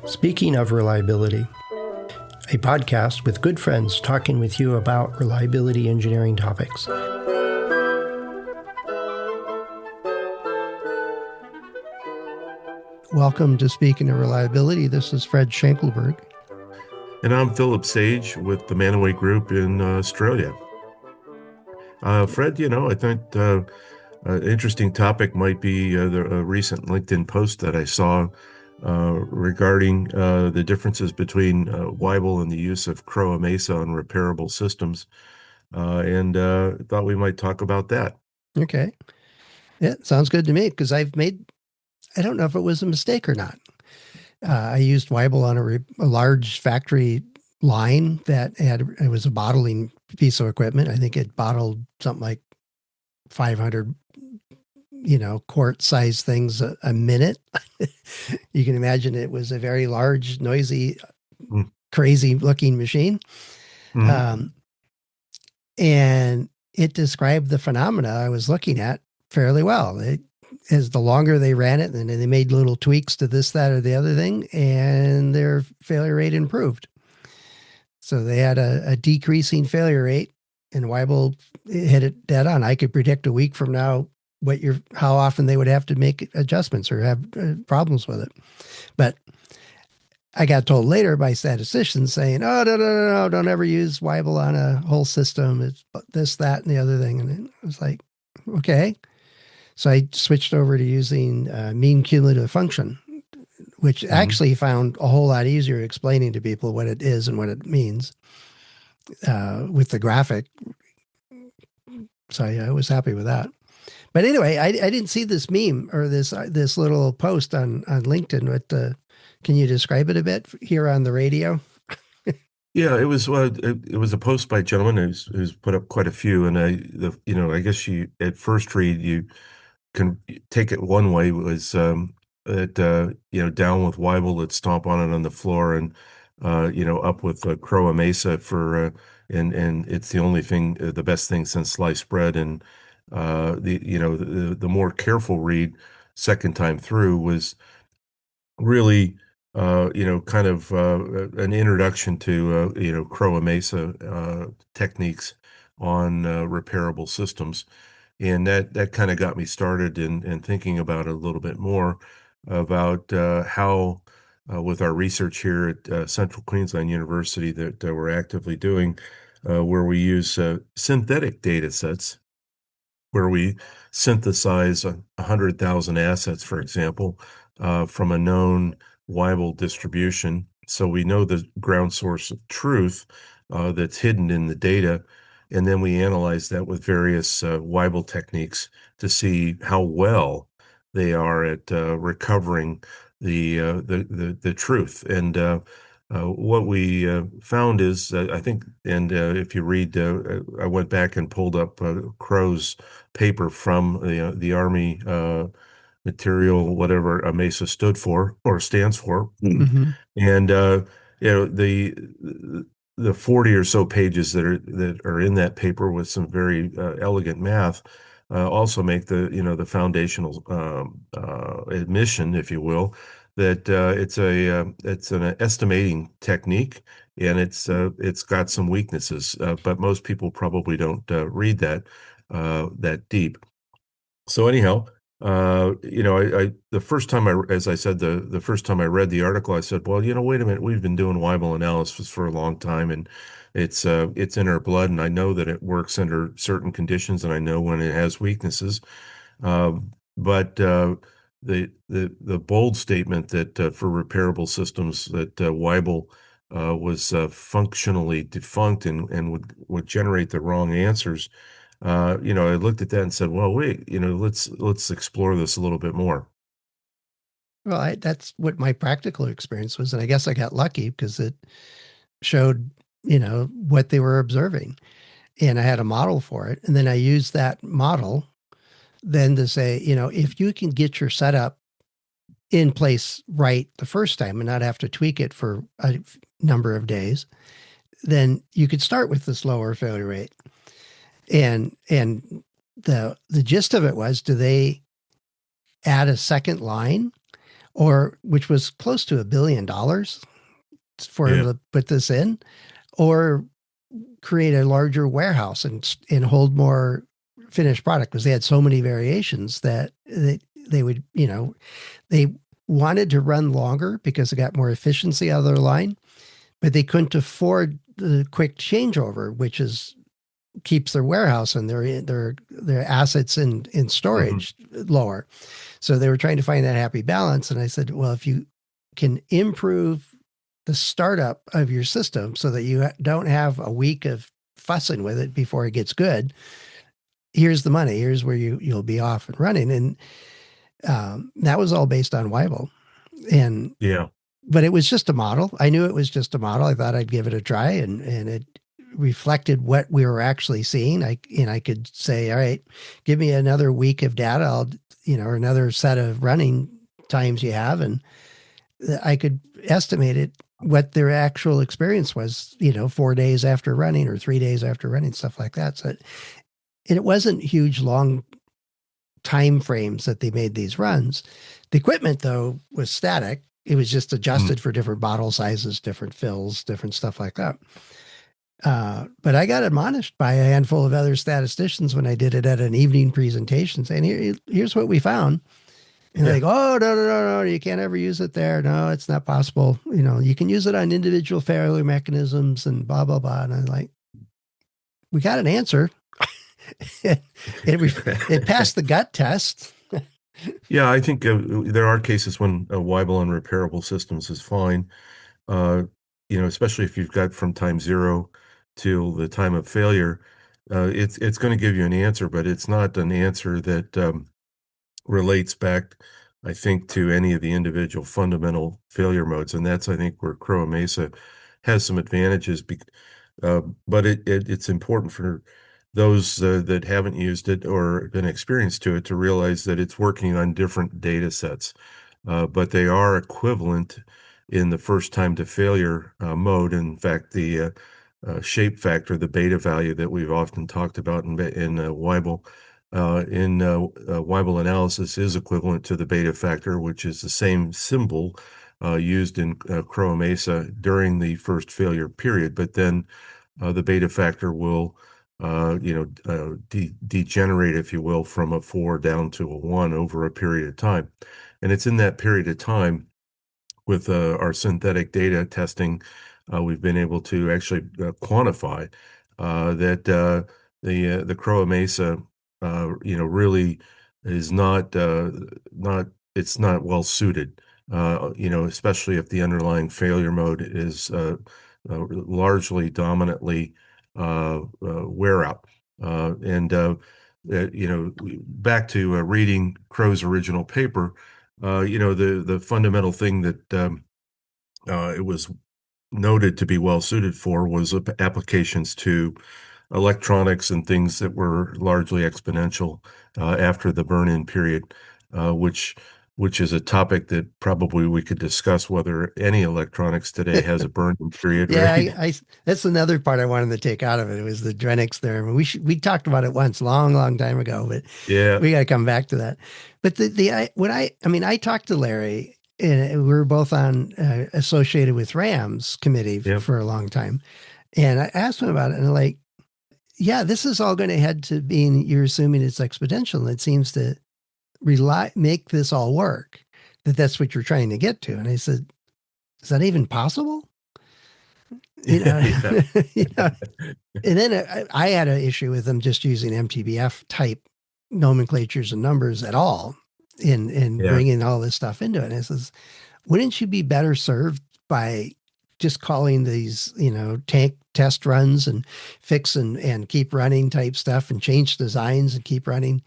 Speaking of reliability, a podcast with good friends talking with you about reliability engineering topics. Welcome to Speaking of Reliability. This is Fred Schenkelberg. And I'm Philip Sage with the Manaway Group in Australia. Fred, I think an interesting topic might be a recent LinkedIn post that I saw regarding the differences between Weibull and the use of Crow-AMSSA on repairable systems. And thought we might talk about that. Okay. Yeah, sounds good to me because I don't know if it was a mistake or not. I used Weibull on a large factory line it was a bottling piece of equipment. I think it bottled something like 500, quart size things a minute. You can imagine it was a very large, noisy, crazy looking machine. Mm-hmm. And it described the phenomena I was looking at fairly well. As the longer they ran it, and they made little tweaks to this, that, or the other thing, and their failure rate improved. So they had a decreasing failure rate, and Weibull hit it dead on. I could predict a week from now how often they would have to make adjustments or have problems with it. But I got told later by statisticians saying, "Oh, no, don't ever use Weibull on a whole system. It's this, that, and the other thing." And it was like, okay. So I switched over to using mean cumulative function, which actually found a whole lot easier explaining to people what it is and what it means with the graphic. So yeah, I was happy with that. But anyway, I didn't see this meme or this little post on LinkedIn. But can you describe it a bit here on the radio? Yeah, it was a post by a gentleman who's put up quite a few, and I guess at first read you can take it one way was down with Weibull, let's stomp on it on the floor, and up with Crow-AMSSA for and it's the only thing, the best thing since sliced bread. And the more careful read second time through was really kind of an introduction to Crow-AMSSA techniques on repairable systems. And that kind of got me started in thinking about it a little bit more about how, with our research here at Central Queensland University that we're actively doing, where we use synthetic data sets, where we synthesize 100,000 assets, for example, from a known Weibull distribution. So we know the ground source of truth that's hidden in the data. And then we analyze that with various Weibull techniques to see how well they are at recovering the truth. And what we found is, I think, and if you read, I went back and pulled up Crow's paper from the Army material, whatever AMSSA stood for or stands for, and the 40 or so pages that are in that paper with some very elegant math also make the foundational admission, if you will, that it's an estimating technique, and it's got some weaknesses, but most people probably don't read that deep. So anyhow, the first time as I said, the first time I read the article, I said, well, wait a minute, we've been doing Weibull analysis for a long time, and it's in our blood, and I know that it works under certain conditions, and I know when it has weaknesses. But the bold statement that for repairable systems that Weibull was functionally defunct and would generate the wrong answers. I looked at that and said, well, wait, let's explore this a little bit more. Well, that's what my practical experience was. And I guess I got lucky because it showed, what they were observing. And I had a model for it. And then I used that model then to say, if you can get your setup in place right the first time and not have to tweak it for a number of days, then you could start with this lower failure rate. And the gist of it was, do they add a second line or which was close to $1 billion for him Yeah. to put this in, or create a larger warehouse and hold more finished product, because they had so many variations that they would, they wanted to run longer because they got more efficiency out of their line, but they couldn't afford the quick changeover, which is keeps their warehouse and their assets in Hmm. storage lower. So they were trying to find that happy balance. And I said, well, if you can improve the startup of your system so that you don't have a week of fussing with it before it gets good, here's the money. Here's where you'll be off and running. And that was all based on Weibull. And Yeah. but it was just a model. I knew it was just a model. I thought I'd give it a try, and it reflected what we were actually seeing. I could say, all right, give me another week of data. I'll, or another set of running times you have, and I could estimate it what their actual experience was. 4 days after running or 3 days after running, stuff like that. So it wasn't huge, long time frames that they made these runs. The equipment, though, was static. It was just Mm. adjusted for different bottle sizes, different fills, different stuff like that. But I got admonished by a handful of other statisticians when I did it at an evening presentation, saying, here's what we found. And they Yeah. go, oh, no, no, no, no, you can't ever use it there. No, it's not possible. You can use it on individual failure mechanisms and blah, blah, blah. And I'm like, we got an answer. it, it passed the gut test. Yeah, I think there are cases when a Weibull unrepairable systems is fine. Uh, especially if you've got from time zero till the time of failure, it's going to give you an answer, but it's not an answer that relates back, I think, to any of the individual fundamental failure modes, and that's, I think, where Crow-AMSSA has some advantages. But it's important for those that haven't used it or been experienced to it to realize that it's working on different data sets, but they are equivalent in the first time to failure mode. In fact, the shape factor, the beta value that we've often talked about in Weibull, Weibull analysis is equivalent to the beta factor, which is the same symbol used in Crow-AMSSA during the first failure period. But then the beta factor will, degenerate, if you will, from a 4 down to a 1 over a period of time. And it's in that period of time with our synthetic data testing, we've been able to actually quantify that the Crow-AMSSA, really is not it's not well suited. Especially if the underlying failure mode is largely dominantly wear out. And back to reading Crow's original paper, the fundamental thing that it was noted to be well suited for was applications to electronics and things that were largely exponential after the burn-in period, which is a topic that probably we could discuss whether any electronics today has a burn-in period, Yeah, right? that's another part I wanted to take out of it. It was the Drenix there. We talked about it once, long, long time ago, but Yeah. we got to come back to that. But I talked to Larry, and we were both on associated with Rams committee Yeah. for a long time, and I asked him about it, and I'm like, yeah, this is all going to head to being, you're assuming it's exponential, and it seems to make this all work. That's what you're trying to get to. And I said, is that even possible? You know, Yeah. you know, and then I had an issue with them just using MTBF type nomenclatures and numbers at all in Yeah. bringing all this stuff into it. And I says, wouldn't you be better served by just calling these, tank test runs and fix and keep running type stuff and change designs and keep running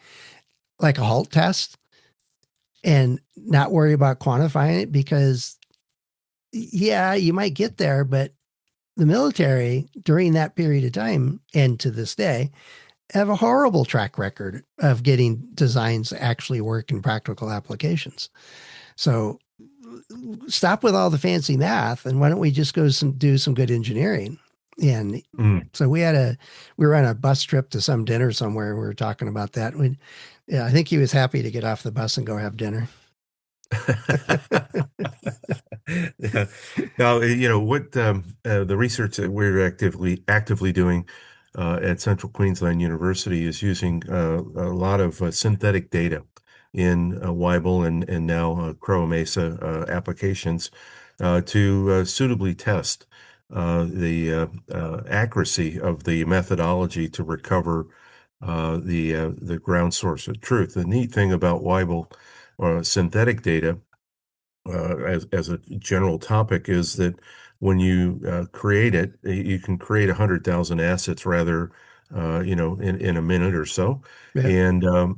like a halt test and not worry about quantifying it? Because yeah, you might get there, but the military during that period of time and to this day have a horrible track record of getting designs to actually work in practical applications. So stop with all the fancy math, and why don't we just do some good engineering? And Mm. so we were on a bus trip to some dinner somewhere. And we were talking about that. Yeah, I think he was happy to get off the bus and go have dinner. Yeah. Now, what the research that we're actively doing at Central Queensland University is using a lot of synthetic data in Weibull and now Crow-AMSSA applications to suitably test the accuracy of the methodology to recover the ground source of truth. The neat thing about Weibull synthetic data as a general topic is that when you create it, you can create 100,000 assets rather, in a minute or so, Yeah. and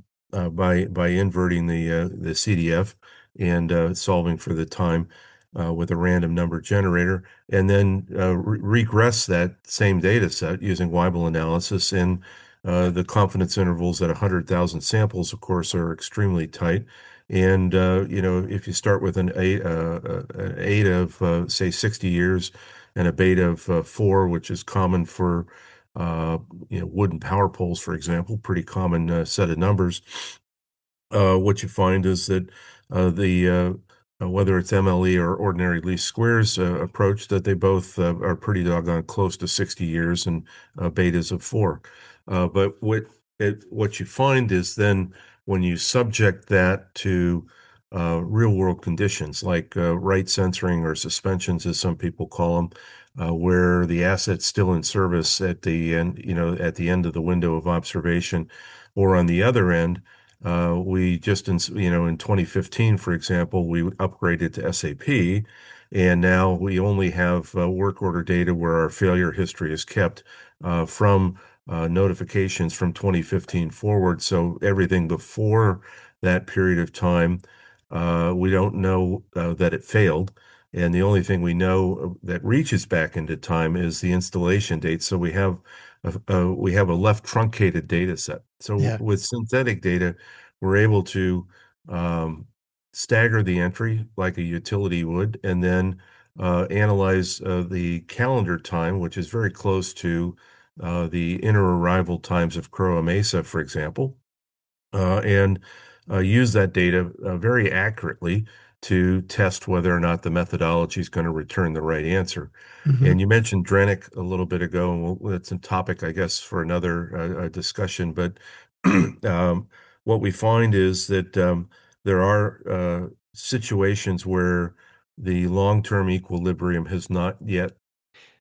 by inverting the CDF and solving for the time with a random number generator, and then regress that same data set using Weibull analysis. And the confidence intervals at 100,000 samples, of course, are extremely tight. And if you start with an eight of say 60 years and a beta of 4, which is common for wooden power poles, for example, pretty common set of numbers. What you find is that the whether it's MLE or ordinary least squares approach, that they both are pretty doggone close to 60 years and betas of 4. But what you find is then when you subject that to real world conditions like right censoring or suspensions, as some people call them, where the asset's still in service at the end, at the end of the window of observation, or on the other end, we just in 2015, for example, we upgraded to SAP, and now we only have work order data where our failure history is kept from notifications from 2015 forward. So everything before that period of time, we don't know that it failed. And the only thing we know that reaches back into time is the installation date. So we have a left truncated data set. So Yeah. with synthetic data, we're able to um, stagger the entry like a utility would, and then analyze the calendar time, which is very close to the inner arrival times of Crow-AMSSA, for example, and use that data very accurately to test whether or not the methodology is going to return the right answer. Hmm. And you mentioned Drenick a little bit ago, and that's a topic, I guess, for another discussion. But what we find is that there are situations where the long-term equilibrium has not yet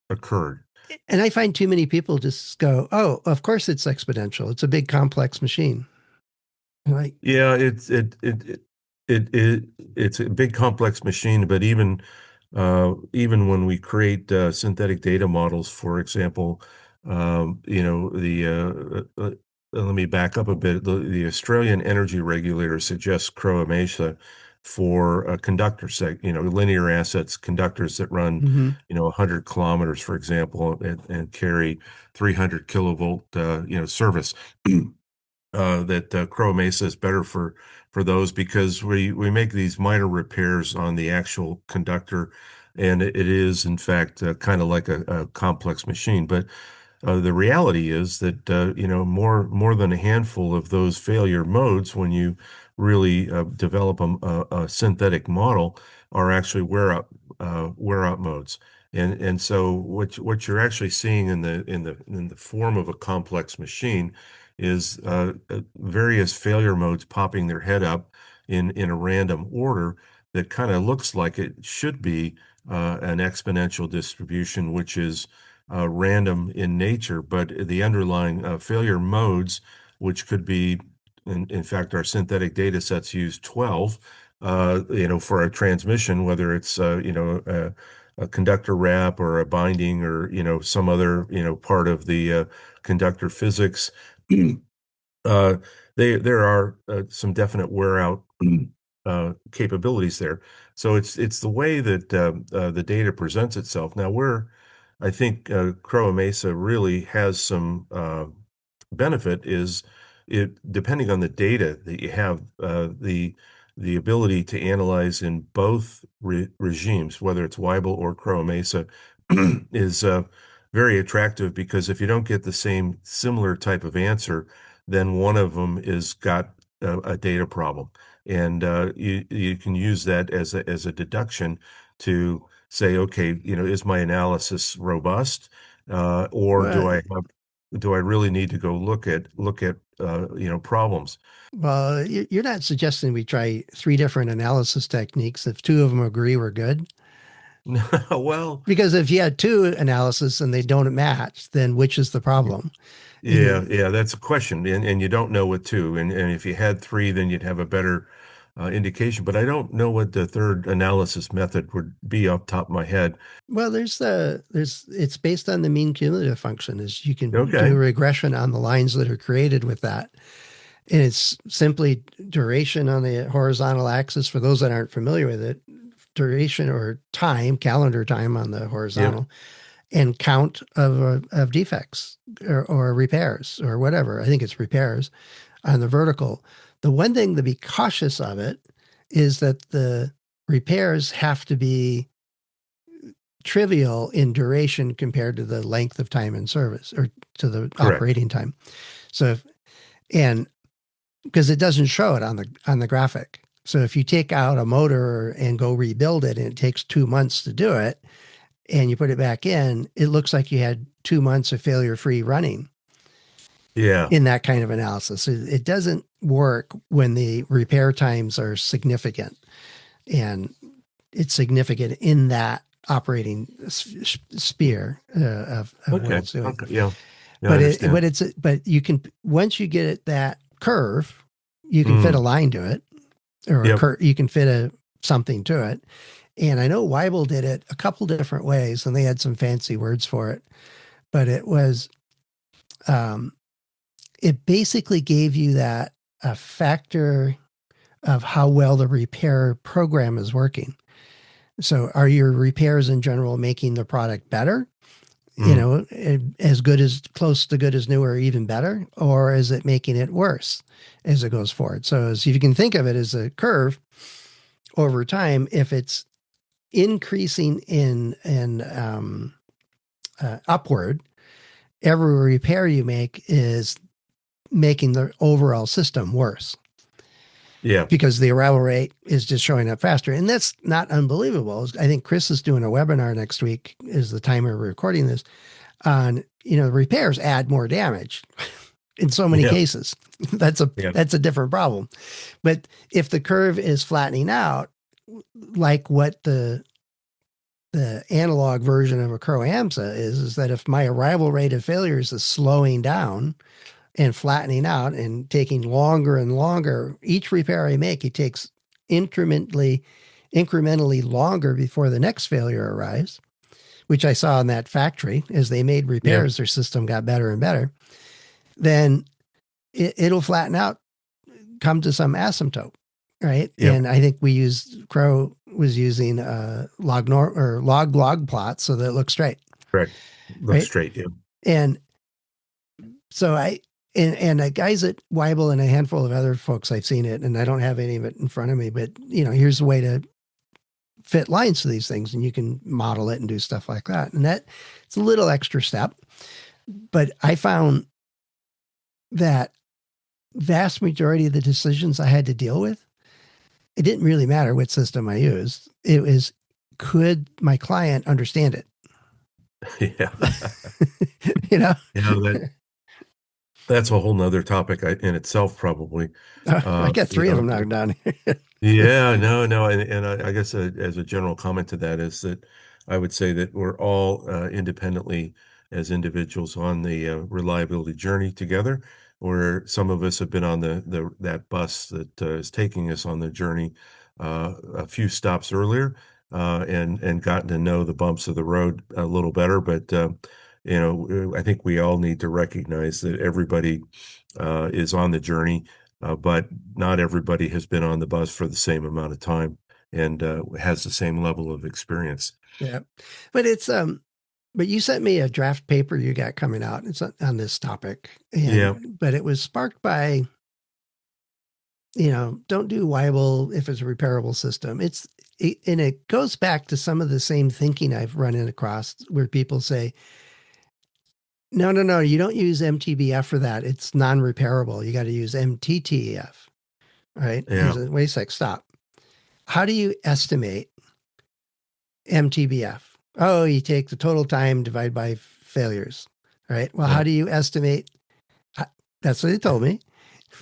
occurred. And I find too many people just go, "Oh, of course it's exponential. It's a big complex machine." Like, Yeah, it's a big complex machine, but even when we create synthetic data models, for example, let me back up a bit. The Australian energy regulator suggests Crow-AMSSA for a conductor linear assets, conductors that run, mhm. 100 kilometers, for example, and carry 300 kilovolt, service. That Crow-AMSSA is better for those because we make these minor repairs on the actual conductor, and it is in fact kind of like a complex machine. But the reality is that more than a handful of those failure modes, when you really develop a synthetic model, are actually wear out modes. And so what you're actually seeing in the form of a complex machine is various failure modes popping their head up in a random order that kind of looks like it should be an exponential distribution, which is random in nature, but the underlying failure modes, which could be, in fact, our synthetic data sets use 12, for a transmission, whether it's, a conductor wrap or a binding or, some other, part of the conductor physics. Uh, there are some definite wear out capabilities there. So it's the way that the data presents itself. Now, I think Crow-AMSSA really has some benefit is it depending on the data that you have, the ability to analyze in both regimes, whether it's Weibull or Crow-AMSSA, is very attractive because if you don't get the same similar type of answer, then one of them is got a data problem, and you can use that as a deduction to say, okay, is my analysis robust, or Well, do I really need to go look at problems? well, you're not suggesting we try three different analysis techniques. If two of them agree, we're good. Well, Because if you had two analysis and they don't match, then which is the problem? yeah, And yeah, that's a question, and you don't know what two, and if you had three, then you'd have a better indication. But I don't know what the third analysis method would be off the top of my head. well, there's it's based on the mean cumulative function. Is you can do Okay. a regression on the lines that are created with that, and it's simply duration on the horizontal axis. For those that aren't familiar with it, duration or time, calendar time on the Yep. horizontal, and count of defects or repairs or whatever. I think it's repairs on the vertical. The one thing to be cautious of it is that the repairs have to be trivial in duration compared to the length of time in service or to the Correct. operating time. So, and because it doesn't show it on the graphic. So if you take out a motor and go rebuild it and it takes 2 months to do it and you put it back in, it looks like you had 2 months of failure free running Yeah. in that kind of analysis. It doesn't work when the repair times are significant, and it's significant in that operating sphere of what Okay. it's doing. Okay. Yeah. Yeah, I understand. But you can, once you get it that curve, you can fit a Mm. line to it, or Yep. you can fit something to it. And I know Weibull did it a couple different ways, and they had some fancy words for it. But um, it basically gave you that a factor of how well the repair program is working. So, are your repairs in general making the product better? Mm. As good as close to good as new or even better, or is it making it worse as it goes forward? So, as you can think of it as a curve over time, if it's increasing in upward, every repair you make is making the overall system worse Yeah. because the arrival rate is just showing up faster. And that's not unbelievable. I think Chris is doing a webinar next week, is the time we're recording this, on, repairs add more damage in so many Yeah. cases. That's a Yeah. that's a different problem. But if the curve is flattening out, like what the analog version of a Crow-AMSSA is that if my arrival rate of failures is slowing down and flattening out and taking longer and longer, each repair I make, it takes incrementally longer before the next failure arrives, which I saw in that factory. As they made Yeah. repairs, their system got better and better. Then it'll flatten out, come to some asymptote, right? Yep. And I think Crow was using log plot so that it looks straight, Correct. Look right? straight. Yeah. And so and the guys at Weibull and a handful of other folks, I've seen it, and I don't have any of it in front of me, but here's a way to fit lines to these things, and you can model it and do stuff like that. And that it's a little extra step, but I found that vast majority of the decisions I had to deal with, it didn't really matter what system I used. It was, could my client understand it? Yeah. you know, Yeah. That's a whole nother topic in itself, probably. I got You three of know, them knocked down. yeah, no, no, and I guess as a general comment to that is that I would say that we're all independently as individuals on the reliability journey together, where some of us have been on the that bus that is taking us on the journey a few stops earlier, and gotten to know the bumps of the road a little better. But I think we all need to recognize that everybody is on the journey, but not everybody has been on the bus for the same amount of time and has the same level of experience. Yeah, but but you sent me a draft paper you got coming out. It's on this topic, Yeah, but it was sparked by, don't do Weibull if it's a repairable system. And it goes back to some of the same thinking I've run in across where people say, no, no, no, you don't use MTBF for that. It's non-repairable. You got to use MTTF. right? And he Yeah. said, wait a sec, stop. How do you estimate MTBF? Oh, you take the total time divided by failures, right? Well, how Yeah. do you estimate? That's what they told me.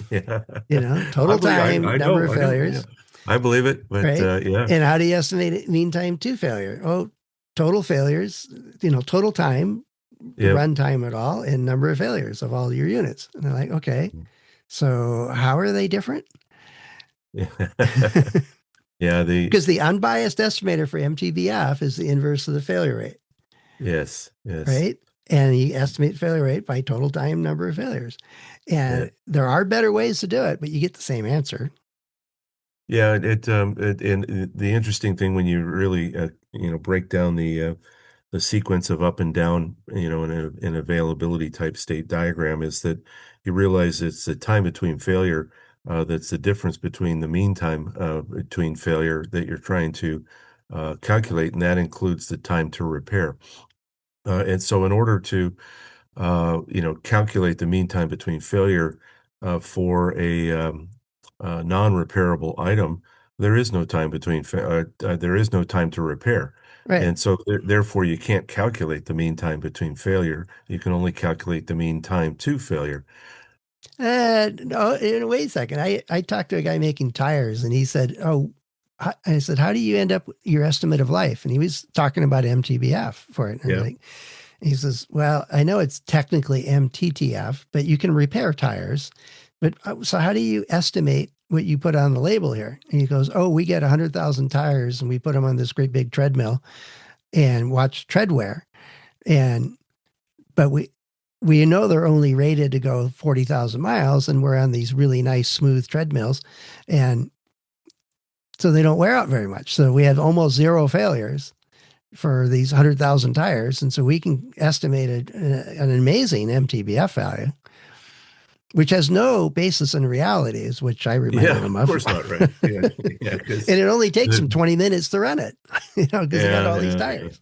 Yeah. I Total believe, time, I number know, of I know. Yeah. failures, I believe it, but right? yeah. And how do you estimate it mean time to failure? Oh, total failures, total time, the Yeah. run time at all, and number of failures of all your units. And they're like, okay, so how are they different? Yeah. Because Yeah, the unbiased estimator for MTBF is the inverse of the failure rate, yes, yes. right? And you estimate failure rate by total time, number of failures. Yeah. And there are better ways to do it, but you get the same answer. Yeah, and the interesting thing when you really break down the sequence of up and down, in an availability type state diagram is that you realize it's the time between failure that's the difference between the mean time between failure that you're trying to calculate, and that includes the time to repair. And so in order to calculate the mean time between failure for a non-repairable item, there is no time there is no time to repair. Right. And so therefore you can't calculate the mean time between failure. You can only calculate the mean time to failure. No, wait a second. I talked to a guy making tires and he said, oh, I said, how do you end up with your estimate of life? And he was talking about MTBF for it. And Yeah. like, he says, well, I know it's technically MTTF, but you can repair tires. But so how do you estimate what you put on the label here? And he goes, oh, we get 100,000 tires and we put them on this great big treadmill and watch tread wear. And but we know they're only rated to go 40,000 miles and we're on these really nice smooth treadmills, and so they don't wear out very much, so we have almost zero failures for these 100,000 tires, and so we can estimate an amazing MTBF value, which has no basis in realities, which I Yeah, reminded them of of. course not, right? Yeah, yeah, And because it only takes them 20 minutes to run it, because they got yeah, all these yeah, yeah. tires.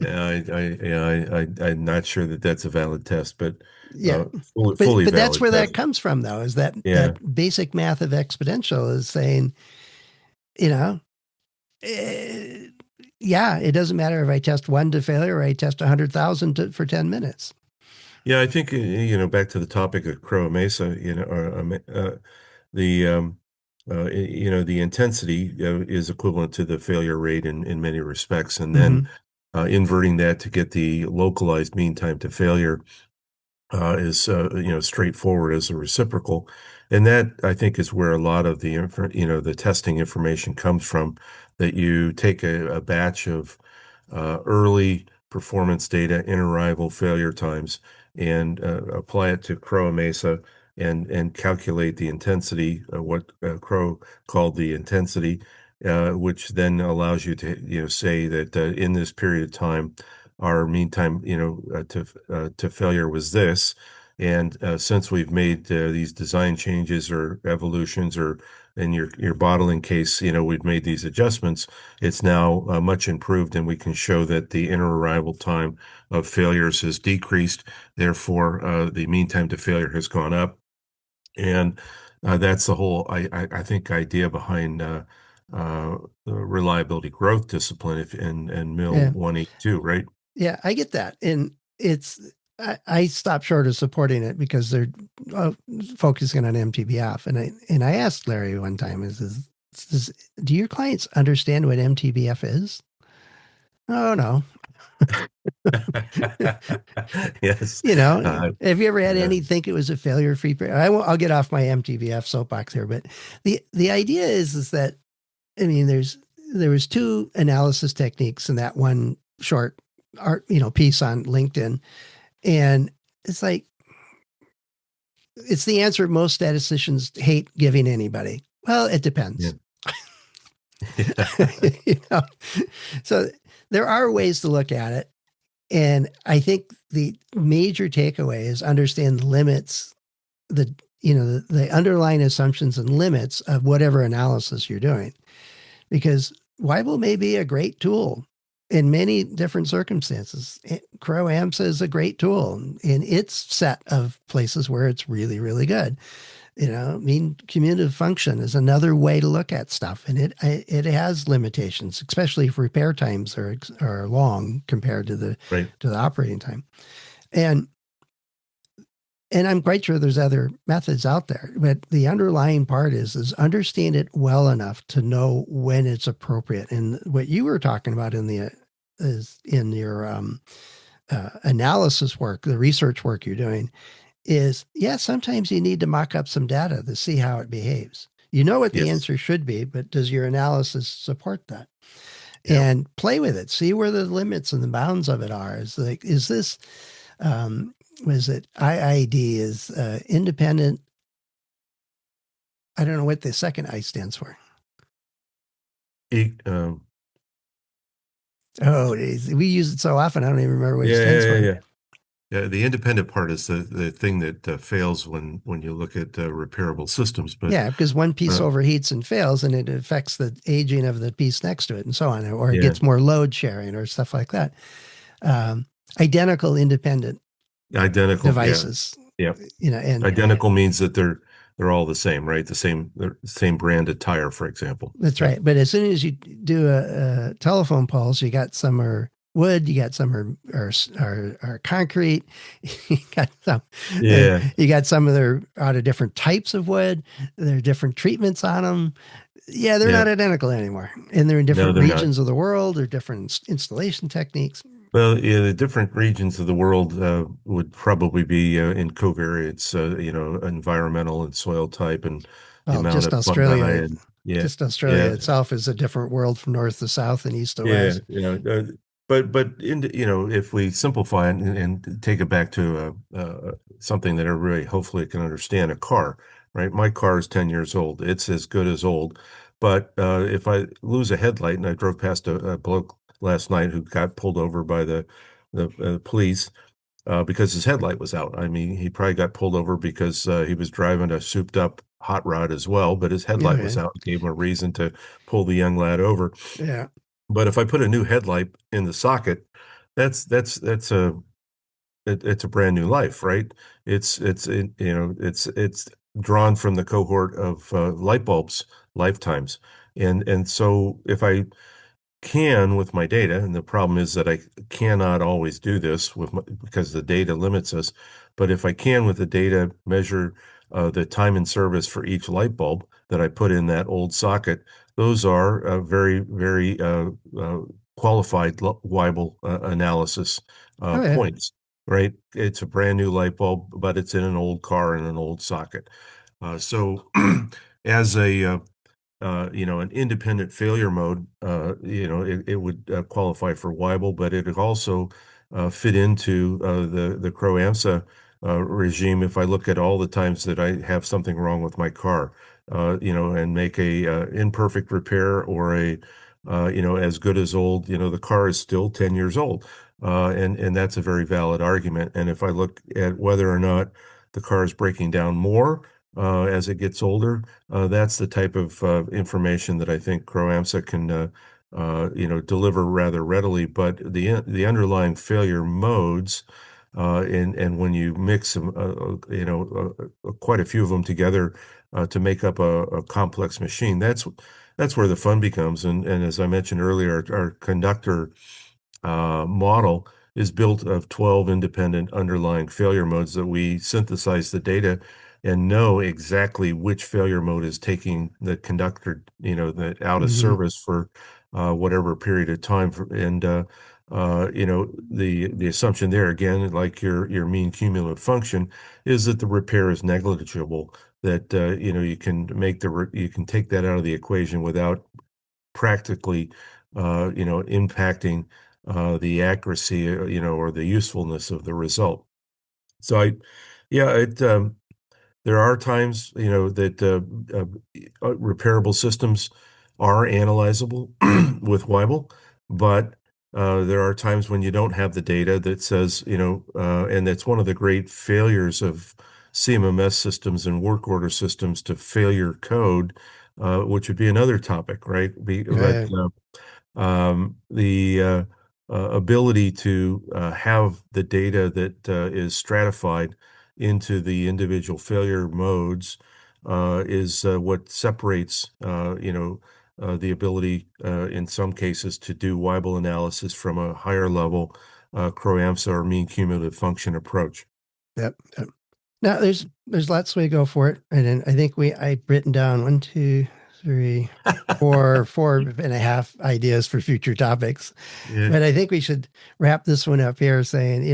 Yeah, I'm not sure that that's a valid test, but Yeah. fully But that's valid where that test. comes from, though, is that Yeah. basic math of exponential is saying, you know, eh, yeah, it doesn't matter if I test one to failure or I test 100,000 for 10 minutes. Yeah, I think, back to the topic of Crow-Mesa, the, the intensity is equivalent to the failure rate in many respects. And then Mm-hmm. inverting that to get the localized mean time to failure is straightforward as a reciprocal, and that I think is where a lot of the testing information comes from. That you take a batch of early performance data, interrival failure times, and apply it to Crow-Mesa and calculate the intensity, what Crow called the intensity, which then allows you to say that in this period of time our mean time, to failure was this. And since we've made these design changes or evolutions, or in your bottling case, we've made these adjustments, it's now much improved, and we can show that the inter-arrival time of failures has decreased. Therefore, the mean time to failure has gone up. And that's the whole, I think, idea behind the reliability growth discipline and Mill Yeah. 182, right? Yeah, I get that. And I stopped short of supporting it because they're uh, focusing on MTBF. And I asked Larry one time, do your clients understand what MTBF is? Oh, no. Yes. Uh, Have you ever had yeah. any think it was a failure free period? I'll get off my MTBF soapbox here, but the idea is that, I mean, there was two analysis techniques in that one short art, piece on LinkedIn. And it's like, it's the answer most statisticians hate giving anybody. Well, it Yeah. depends. Yeah. you know? So there are ways to look at it. And I think the major takeaway is understand the limits, the underlying assumptions and limits of whatever analysis you're doing. Because Weibull may be a great tool in many different circumstances. Crow-AMSSA is a great tool in its set of places where it's really, really good. Mean cumulative function is another way to look at stuff, and it has limitations, especially if repair times are long compared to Right. the operating time. And I'm quite sure there's other methods out there, but the underlying part is understand it well enough to know when it's appropriate. And what you were talking about is in your analysis work, the research work you're doing, is yeah, sometimes you need to mock up some data to see how it behaves. You know what the Yes. answer should be, but does your analysis support that? Yeah. And play with it. See where the limits and the bounds of it are. Is like, is this, was it IID is independent? I don't know what the second I stands for. E- Oh, we use it so often. I don't even remember what it yeah, stands yeah, yeah, for. yeah. Yeah, the independent part is the thing that fails when you look at repairable systems. But Yeah, because one piece uh, overheats and fails, and it affects the aging of the piece next to it, and so on, or it yeah, gets more load sharing or stuff like that. Um, Identical, independent identical. Yeah, devices, yeah. and Identical means that they're all the same, right? The same brand of tire, for example. that's Yeah, right. But as soon as you do a telephone pulse, you got some are wood, you got some are concrete, you got some yeah, you got some of their out of different types of wood. There are different treatments on them. Yeah, they're yeah. not identical anymore, and they're in No, different they're not. regions of the world. They're different installation techniques. Well, yeah, the different regions of the world would probably be in covariance, environmental and soil type and the Well, amount of fungi and yeah, just Australia yeah, itself is a different world from north to south and east to yeah, west. but if we simplify it and take it back to something that everybody hopefully can understand, a car, right? My car is 10 years old. It's as good as old. But if I lose a headlight, and I drove past a bloke last night who got pulled over by the police because his headlight was out. I mean, he probably got pulled over because he was driving a souped up hot rod as well, but his headlight was Okay. out. It gave him a reason to pull the young lad over. Yeah. But if I put a new headlight in the socket, that's it's a brand new life, right? It's drawn from the cohort of light bulbs lifetimes, and so if I can with my data, and the problem is that I cannot always do this because the data limits us. But if I can with the data measure the time in service for each light bulb that I put in that old socket, those are very, very qualified Weibull analysis Oh yeah. points, right? It's a brand new light bulb, but it's in an old car in an old socket. So as an independent failure mode, it would qualify for Weibull, but it would also fit into the Crow-AMSSA regime if I look at all the times that I have something wrong with my car, and make a imperfect repair or as good as old, the car is still 10 years old. And that's a very valid argument. And if I look at whether or not the car is breaking down more as it gets older, that's the type of information that I think Crow-AMSSA can, deliver rather readily. But the underlying failure modes, and when you mix them, quite a few of them together to make up a complex machine, that's where the fun becomes. And as I mentioned earlier, our conductor model is built of 12 independent underlying failure modes that we synthesize the data and know exactly which failure mode is taking the conductor, out of Hmm. service for whatever period of time. The assumption there again, like your mean cumulative function, is that the repair is negligible. That you can take that out of the equation without practically, impacting the accuracy, or the usefulness of the result. So yeah, there are times, that repairable systems are analyzable with Weibull, but there are times when you don't have the data that says, and that's one of the great failures of CMMS systems and work order systems to failure code, which would be another topic, right? But Yeah. the ability to have the data that is stratified into the individual failure modes is what separates, the ability in some cases to do Weibull analysis from a higher level Crow-AMSSA or mean cumulative function approach. Yep. Yep. Now there's lots of way to go for it. And then I think I've written down 1, 2, 3, 4, 4.5 ideas for future topics. Yeah. But I think we should wrap this one up here saying,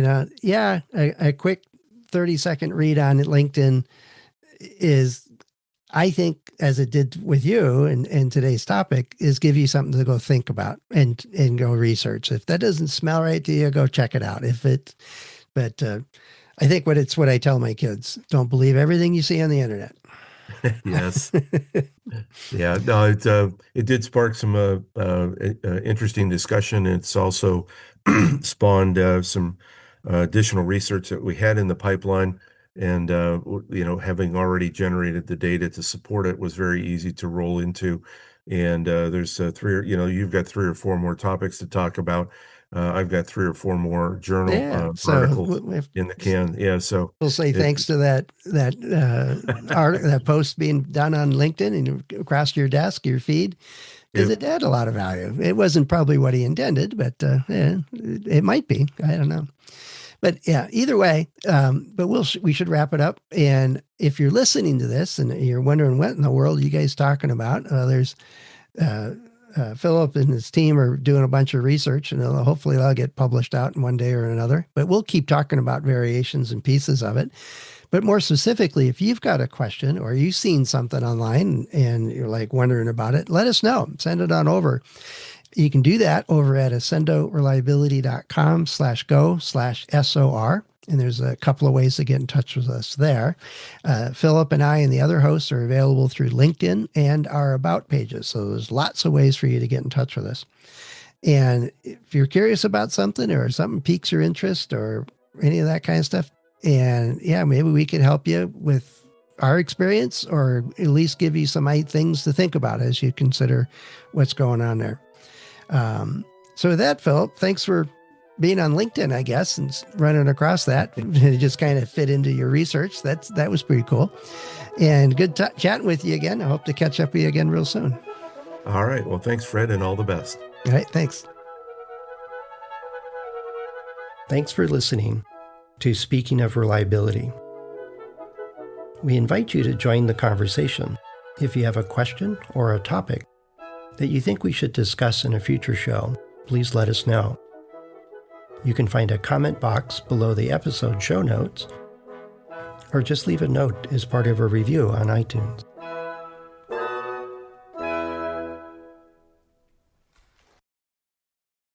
yeah, a quick 30-second read on LinkedIn is, I think, as it did with you and today's topic, is give you something to go think about and go research. If that doesn't smell right to you, go check it out. But I think what I tell my kids: don't believe everything you see on the internet. Yes. Yeah, no, it did spark some interesting discussion. It's also spawned some additional research that we had in the pipeline, and having already generated the data to support it was very easy to roll into. And there's you've got 3 or 4 more topics to talk about. I've got 3 or 4 more journal Yeah. So articles in the can. Yeah, so we'll say it, thanks to that that post being done on LinkedIn and across your desk, your feed, because it it had a lot of value. It wasn't probably what he intended, but yeah, it might be. I don't know. But yeah, either way, but we should wrap it up. And if you're listening to this and you're wondering what in the world are you guys talking about, there's Philip and his team are doing a bunch of research, and hopefully they'll get published out in one day or another. But we'll keep talking about variations and pieces of it. But more specifically, if you've got a question or you've seen something online and you're like wondering about it, let us know. Send it on over. You can do that over at accendoreliability.com/go/SOR. And there's a couple of ways to get in touch with us there. Philip and I and the other hosts are available through LinkedIn and our About pages. So there's lots of ways for you to get in touch with us. And if you're curious about something or something piques your interest or any of that kind of stuff, and yeah, maybe we could help you with our experience or at least give you some things to think about as you consider what's going on there. So with that, Philip, thanks for being on LinkedIn, I guess, and running across that. It just kind of fit into your research. That was pretty cool. And good chatting with you again. I hope to catch up with you again real soon. All right. Well, thanks, Fred, and all the best. All right. Thanks. Thanks for listening to Speaking of Reliability. We invite you to join the conversation. If you have a question or a topic that you think we should discuss in a future show, please let us know. You can find a comment box below the episode show notes, or just leave a note as part of a review on iTunes.